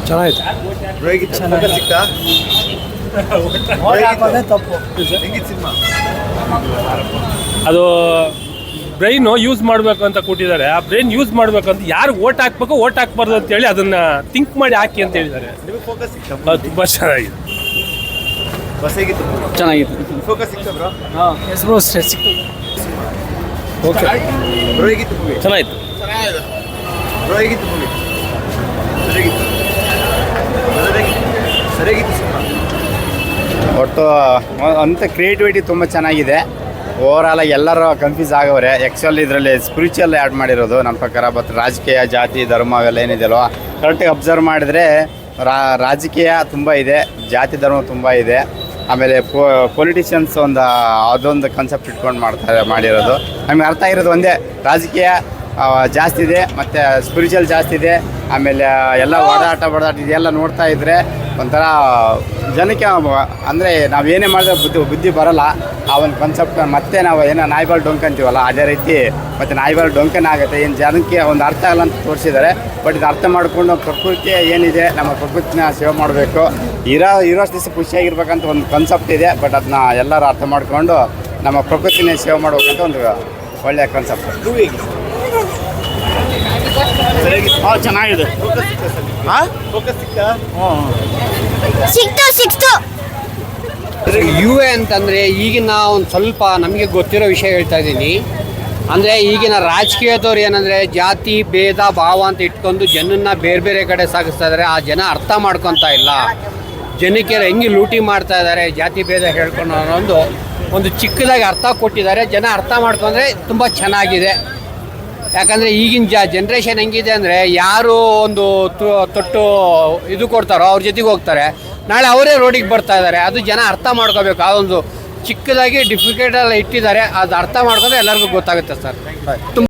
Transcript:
ಚೆನ್ನಾಗಿತ್ತು. ಸಿಕ್ತಾ ತಪ್ಪು. ಹೆಂಗಿತ್ತು ಸಿನಿಮಾ? ಅದು ಬ್ರೈನು ಯೂಸ್ ಮಾಡಬೇಕು ಅಂತ ಕೊಟ್ಟಿದ್ದಾರೆ. ಆ ಬ್ರೈನ್ ಯೂಸ್ ಮಾಡಬೇಕಂತ ಯಾರು ಓಟ್ ಹಾಕ್ಬೇಕು ಓಟ್ ಹಾಕ್ಬಾರ್ದು ಅಂತೇಳಿ ಅದನ್ನು ಥಿಂಕ್ ಮಾಡಿ ಹಾಕಿ ಅಂತ ಹೇಳಿದ್ದಾರೆ. ನಿಮಗೆ ಫೋಕಸ್ ಸಿಕ್ತಾ? ಅದು ತುಂಬ ಚೆನ್ನಾಗಿದೆ. ಬಸ್ ಹೇಗಿತ್ತು? ಚೆನ್ನಾಗಿತ್ತು. ಫೋಕಸ್ ಸಿಕ್ತಾ ಬ್ರೋ? ಹೆಸರು ಸಿಕ್ತು. ಓಕೆ. ಬ್ರೋ ಹೇಗಿತ್ತು ಮೂವಿ? ಚೆನ್ನಾಗಿತ್ತು. ಬ್ರೋ ಹೇಗಿತ್ತು ಮೂವಿ? ಸರಿಯಾಗಿತ್ತು. ಸರಿಯಾಗಿತ್ತು ಸಿನಿಮಾ. ಒಟ್ಟು ಅಂಥ ಕ್ರಿಯೇಟಿವಿಟಿ ತುಂಬ ಚೆನ್ನಾಗಿದೆ. ಓವರಾಲ್ ಎಲ್ಲರೂ ಕನ್ಫ್ಯೂಸ್ ಆಗವ್ರೆ. ಆ್ಯಕ್ಚುಲಿ ಇದರಲ್ಲಿ ಸ್ಪಿರಿಚುವಲ್ ಆ್ಯಡ್ ಮಾಡಿರೋದು ನಮ್ಮ ಪ್ರಕಾರ. ಮತ್ತು ರಾಜಕೀಯ, ಜಾತಿ, ಧರ್ಮ ಅವೆಲ್ಲ ಏನಿದೆಯಲ್ವ ಕರೆಕ್ಟಾಗಿ ಅಬ್ಸರ್ವ್ ಮಾಡಿದರೆ ರಾಜಕೀಯ ತುಂಬ ಇದೆ, ಜಾತಿ ಧರ್ಮ ತುಂಬ ಇದೆ. ಆಮೇಲೆ ಪೊಲಿಟಿಷಿಯನ್ಸ್ ಅದೊಂದು ಕಾನ್ಸೆಪ್ಟ್ ಇಟ್ಕೊಂಡು ಮಾಡಿರೋದು. ನಮಗೆ ಅರ್ಥ ಆಗಿರೋದು ಒಂದೇ, ರಾಜಕೀಯ ಜಾಸ್ತಿ ಇದೆ ಮತ್ತು ಸ್ಪಿರಿಚುವಲ್ ಜಾಸ್ತಿ ಇದೆ. ಆಮೇಲೆ ಎಲ್ಲ ಓಡಾಟ ಇದೆಲ್ಲ ನೋಡ್ತಾ ಇದ್ದರೆ ಒಂಥರ ಜನಕ್ಕೆ ಅಂದರೆ ನಾವೇನೇ ಮಾಡಿದ್ರೆ ಬುದ್ಧಿ ಬರೋಲ್ಲ. ಆ ಒಂದು ಕಾನ್ಸೆಪ್ಟ್ ಮತ್ತೆ ನಾವು ಏನೋ ನಾಯಿಬಾಲ್ ಡೊಂಕ್ ಅಂತೀವಲ್ಲ ಅದೇ ರೀತಿ ಮತ್ತು ನಾಯಿಬಾಲ್ ಡೊಂಕನೇ ಆಗುತ್ತೆ. ಏನು ಜನಕ್ಕೆ ಒಂದು ಅರ್ಥ ಆಗಲ್ಲ ಅಂತ ತೋರಿಸಿದ್ದಾರೆ. ಬಟ್ ಇದು ಅರ್ಥ ಮಾಡಿಕೊಂಡು ಪ್ರಕೃತಿ ಏನಿದೆ ನಮ್ಮ ಪ್ರಕೃತಿನ ಸೇವೆ ಮಾಡಬೇಕು, ಇರೋಷ್ಟು ದಿವಸ ಖುಷಿಯಾಗಿರ್ಬೇಕಂತ ಒಂದು ಕಾನ್ಸೆಪ್ಟ್ ಇದೆ. ಬಟ್ ಅದನ್ನ ಎಲ್ಲರೂ ಅರ್ಥ ಮಾಡಿಕೊಂಡು ನಮ್ಮ ಪ್ರಕೃತಿನೇ ಸೇವೆ ಮಾಡಬೇಕಂತ ಒಂದು ಒಳ್ಳೆಯ ಕಾನ್ಸೆಪ್ಟ್. ಚೆನ್ನಾಗಿದೆ. ಫೋಕಸ್ ಸಿಕ್ತಾ? ಸಿಕ್ತು. ಯು ಎ ಅಂತಂದರೆ ಈಗಿನ ಒಂದು ಸ್ವಲ್ಪ ನಮಗೆ ಗೊತ್ತಿರೋ ವಿಷಯ ಹೇಳ್ತಾ ಇದ್ದೀನಿ. ಅಂದರೆ ಈಗಿನ ರಾಜಕೀಯದವ್ರು ಏನಂದರೆ ಜಾತಿ ಭೇದ ಭಾವ ಅಂತ ಇಟ್ಕೊಂಡು ಜನನ್ನ ಬೇರೆ ಬೇರೆ ಕಡೆ ಸಾಗಿಸ್ತಾ ಇದ್ದಾರೆ. ಆ ಜನ ಅರ್ಥ ಮಾಡ್ಕೊತಾ ಇಲ್ಲ. ಜನಕ್ಕೆ ಹೆಂಗೆ ಲೂಟಿ ಮಾಡ್ತಾ ಇದ್ದಾರೆ ಜಾತಿ ಭೇದ ಹೇಳ್ಕೊಂಡು ಅನ್ನೋದು ಒಂದು ಚಿಕ್ಕದಾಗಿ ಅರ್ಥ ಕೊಟ್ಟಿದ್ದಾರೆ. ಜನ ಅರ್ಥ ಮಾಡ್ಕೊಂಡ್ರೆ ತುಂಬ ಚೆನ್ನಾಗಿದೆ. ಯಾಕಂದರೆ ಈಗಿನ ಜನ್ರೇಷನ್ ಹೆಂಗಿದೆ ಅಂದರೆ ಯಾರು ಒಂದು ತೊಟ್ಟು ಇದು ಕೊಡ್ತಾರೋ ಅವ್ರ ಜೊತೆಗೆ ಹೋಗ್ತಾರೆ, ನಾಳೆ ಅವರೇ ರೋಡಿಗೆ ಬರ್ತಾ ಇದ್ದಾರೆ. ಅದು ಜನ ಅರ್ಥ ಮಾಡ್ಕೋಬೇಕು. ಅದೊಂದು ಚಿಕ್ಕದಾಗಿ ಡಿಫಿಕಲ್ಟಲ್ಲಿ ಇಟ್ಟಿದ್ದಾರೆ. ಅದು ಅರ್ಥ ಮಾಡ್ಕೊಂಡ್ರೆ ಎಲ್ಲರಿಗೂ ಗೊತ್ತಾಗುತ್ತೆ ಸರ್. ತುಂಬ